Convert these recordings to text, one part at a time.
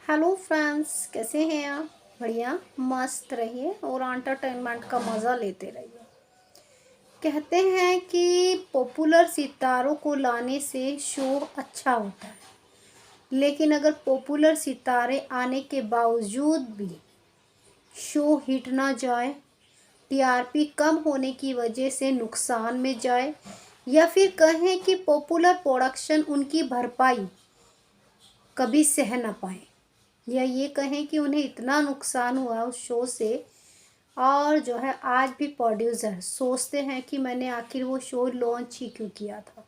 Hello friends, कैसे हैं आप? बढ़िया मस्त रहिए और एंटरटेनमेंट का मज़ा लेते रहिए। कहते हैं कि पॉपुलर सितारों को लाने से शो अच्छा होता है, लेकिन अगर पॉपुलर सितारे आने के बावजूद भी शो हिट ना जाए, टीआरपी कम होने की वजह से नुकसान में जाए, या फिर कहें कि पॉपुलर प्रोडक्शन उनकी भरपाई कभी सह ना पाए, या ये कहें कि उन्हें इतना नुकसान हुआ उस शो से, और जो है आज भी प्रोड्यूसर सोचते हैं कि मैंने आखिर वो शो लॉन्च ही क्यों किया था।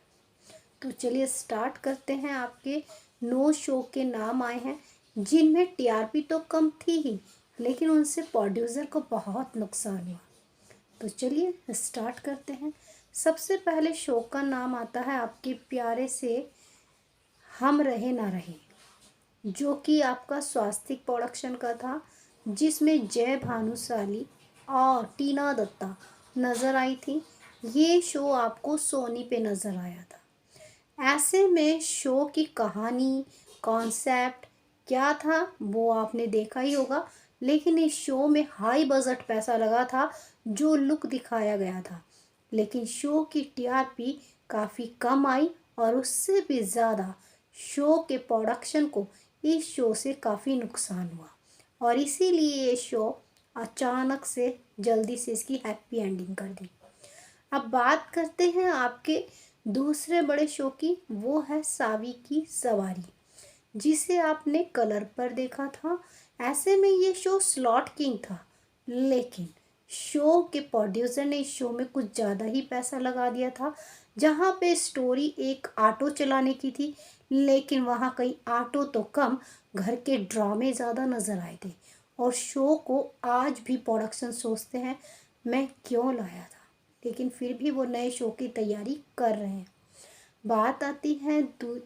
तो चलिए स्टार्ट करते हैं। आपके 9 शो के नाम आए हैं जिनमें टीआरपी तो कम थी ही, लेकिन उनसे प्रोड्यूसर को बहुत नुकसान हुआ। तो चलिए स्टार्ट करते हैं। सबसे पहले शो का नाम आता है आपके प्यारे से हम रहे ना रहे, जो कि आपका स्वास्तिक प्रोडक्शन का था, जिसमें जय भानुशाली और टीना दत्ता नज़र आई थी। ये शो आपको सोनी पे नज़र आया था। ऐसे में शो की कहानी, कॉन्सेप्ट क्या था वो आपने देखा ही होगा, लेकिन इस शो में हाई बजट पैसा लगा था जो लुक दिखाया गया था, लेकिन शो की टीआरपी काफ़ी कम आई और उससे भी ज़्यादा शो के प्रोडक्शन को इस शो से काफ़ी नुकसान हुआ, और इसीलिए ये शो अचानक से जल्दी से इसकी हैप्पी एंडिंग कर दी। अब बात करते हैं आपके दूसरे बड़े शो की, वो है सावी की सवारी, जिसे आपने कलर पर देखा था। ऐसे में ये शो स्लॉट किंग था, लेकिन शो के प्रोड्यूसर ने इस शो में कुछ ज़्यादा ही पैसा लगा दिया था। जहाँ पे स्टोरी एक ऑटो चलाने की थी, लेकिन वहाँ कहीं ऑटो तो कम, घर के ड्रामे ज़्यादा नज़र आए थे, और शो को आज भी प्रोडक्शन सोचते हैं मैं क्यों लाया था, लेकिन फिर भी वो नए शो की तैयारी कर रहे हैं। बात आती है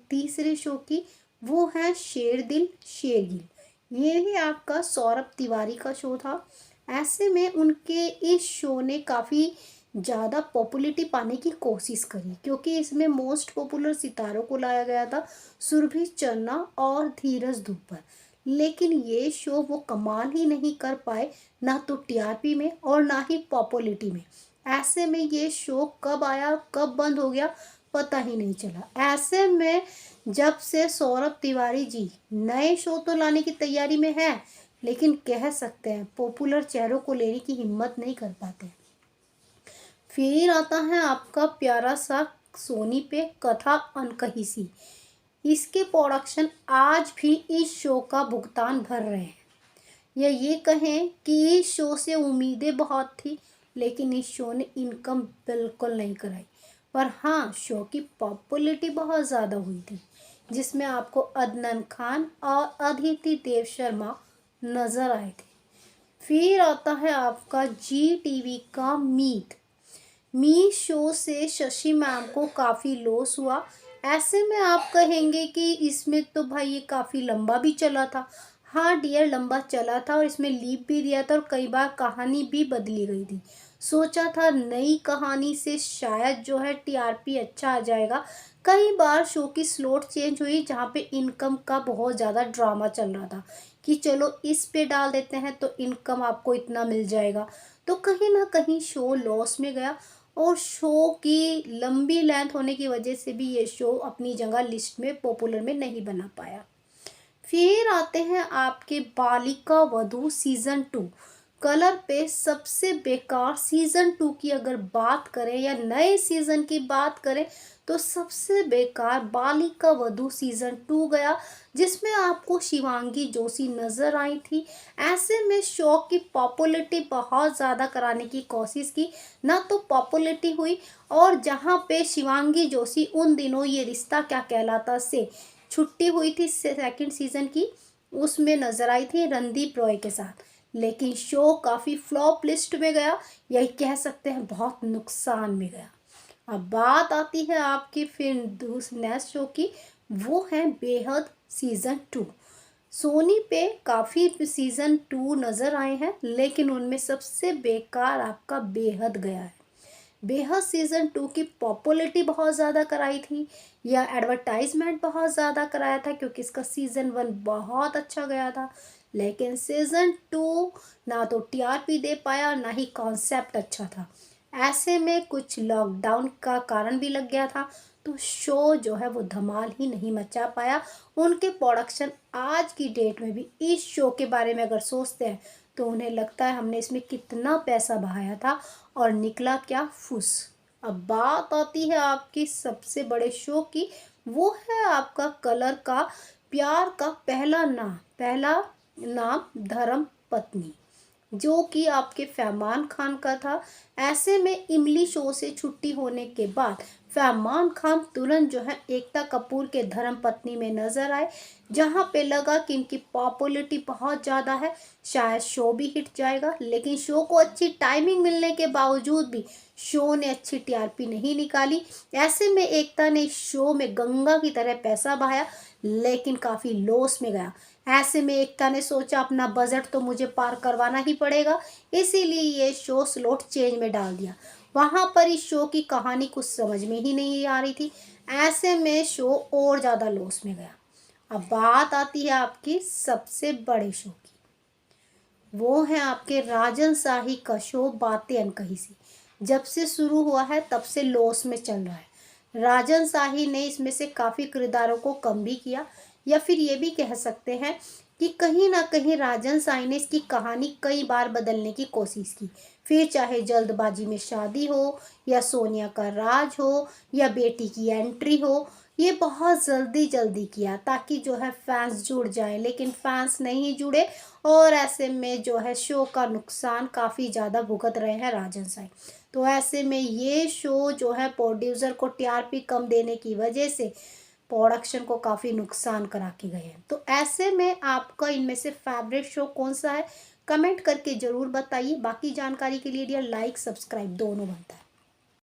तीसरे शो की, वो है शेर दिल शेरगिल। ये ही आपका सौरभ तिवारी का शो था। ऐसे में उनके इस शो ने काफ़ी ज़्यादा पॉपुलैरिटी पाने की कोशिश करी, क्योंकि इसमें मोस्ट पॉपुलर सितारों को लाया गया था, सुरभि चन्ना और धीरज धूपर। लेकिन ये शो वो कमाल ही नहीं कर पाए, ना तो टीआरपी में और ना ही पॉपुलैरिटी में। ऐसे में ये शो कब आया कब बंद हो गया पता ही नहीं चला। ऐसे में जब से सौरभ तिवारी जी नए शो तो लाने की तैयारी में है, लेकिन कह सकते हैं पॉपुलर चेहरों को लेने की हिम्मत नहीं कर पाते। फिर आता है आपका प्यारा सा सोनी पे कथा अनकही सी। इसके प्रोडक्शन आज भी इस शो का भुगतान भर रहे हैं, या ये कहें कि इस शो से उम्मीदें बहुत थी, लेकिन इस शो ने इनकम बिल्कुल नहीं कराई। पर हाँ, शो की पॉपुलैरिटी बहुत ज़्यादा हुई थी, जिसमें आपको अदनान खान और अदिति देव शर्मा नज़र आए थे। फिर आता है आपका जी टीवी का मीत। मी शो से शशि मैम को काफ़ी लॉस हुआ। ऐसे में आप कहेंगे कि इसमें तो भाई ये काफ़ी लंबा भी चला था। हाँ डियर, लंबा चला था और इसमें लीप भी दिया था, और कई बार कहानी भी बदली गई थी। सोचा था नई कहानी से शायद जो है टीआरपी अच्छा आ जाएगा। कई बार शो की स्लॉट चेंज हुई, जहाँ पे इनकम का बहुत ज़्यादा ड्रामा चल रहा था कि चलो इस पे डाल देते हैं तो इनकम आपको इतना मिल जाएगा। तो कहीं ना कहीं शो लॉस में गया, और शो की लंबी लेंथ होने की वजह से भी ये शो अपनी जगह लिस्ट में पॉपुलर में नहीं बना पाया। फिर आते हैं आपके बालिका वधू सीज़न 2। कलर पे सबसे बेकार सीज़न 2 की अगर बात करें या नए सीज़न की बात करें, तो सबसे बेकार बालिका वधू सीज़न 2 गया, जिसमें आपको शिवांगी जोशी नज़र आई थी। ऐसे में शो की पॉपुलैरिटी बहुत ज़्यादा कराने की कोशिश की, ना तो पॉपुलैरिटी हुई, और जहाँ पे शिवांगी जोशी उन दिनों ये रिश्ता क्या कहलाता से छुट्टी हुई थी सेकंड सीजन की, उसमें नजर आई थी रणदीप रॉय के साथ, लेकिन शो काफ़ी फ्लॉप लिस्ट में गया, यही कह सकते हैं बहुत नुकसान में गया। अब बात आती है आपकी फिर दूसरे नेक्स्ट शो की, वो है बेहद सीज़न 2। सोनी पे काफ़ी सीज़न 2 नज़र आए हैं, लेकिन उनमें सबसे बेकार आपका बेहद गया है। बेहद सीज़न 2 की पॉपुलैरिटी बहुत ज़्यादा कराई थी या एडवर्टाइजमेंट बहुत ज़्यादा कराया था, क्योंकि इसका सीज़न 1 बहुत अच्छा गया था। लेकिन सीज़न 2 ना तो टीआरपी दे पाया, ना ही कॉन्सेप्ट अच्छा था। ऐसे में कुछ लॉकडाउन का कारण भी लग गया था, तो शो जो है वो धमाल ही नहीं मचा पाया। उनके प्रोडक्शन आज की डेट में भी इस शो के बारे में अगर सोचते हैं तो उन्हें लगता है हमने इसमें कितना पैसा बहाया था और निकला क्या फुस। अब बात आती है आपकी सबसे बड़े शो की, वो है आपका कलर का प्यार का पहला नाम धर्म पत्नी, जो कि आपके फरमान खान का था। ऐसे में इमली शो से छुट्टी होने के बाद फरमान खान तुरंत जो है एकता कपूर के धर्म पत्नी में नजर आए, जहां पे लगा कि इनकी पॉपुलैरिटी बहुत ज़्यादा है, शायद शो भी हिट जाएगा। लेकिन शो को अच्छी टाइमिंग मिलने के बावजूद भी शो ने अच्छी टीआरपी नहीं निकाली। ऐसे में एकता ने इस शो में गंगा की तरह पैसा बहाया, लेकिन काफ़ी लॉस में गया। ऐसे में एकता ने सोचा अपना बजट तो मुझे पार करवाना ही पड़ेगा, इसीलिए ये शो स्लॉट चेंज में डाल दिया। वहाँ पर इस शो की कहानी कुछ समझ में ही नहीं आ रही थी। ऐसे में शो और ज़्यादा लॉस में गया। अब बात आती है आपकी सबसे बड़े शो की, वो है आपके राजन शाही का शो बातें अनकही सी। जब से शुरू हुआ है तब से लॉस में चल रहा है। राजन शाही ने इसमें से काफ़ी किरदारों को कम भी किया, या फिर ये भी कह सकते हैं कि कहीं ना कहीं राजन शाही ने इसकी कहानी कई बार बदलने की कोशिश की। फिर चाहे जल्दबाजी में शादी हो, या सोनिया का राज हो, या बेटी की एंट्री हो, ये बहुत जल्दी जल्दी किया ताकि जो है फैंस जुड़ जाएं, लेकिन फैंस नहीं जुड़े। और ऐसे में जो है शो का नुकसान काफ़ी ज़्यादा भुगत रहे हैं राजन साई। तो ऐसे में ये शो जो है प्रोड्यूसर को टीआरपी कम देने की वजह से प्रोडक्शन को काफ़ी नुकसान करा के गए हैं। तो ऐसे में आपका इनमें से फेवरेट शो कौन सा है, कमेंट करके ज़रूर बताइए। बाकी जानकारी के लिए डियर लाइक सब्सक्राइब दोनों बनता है।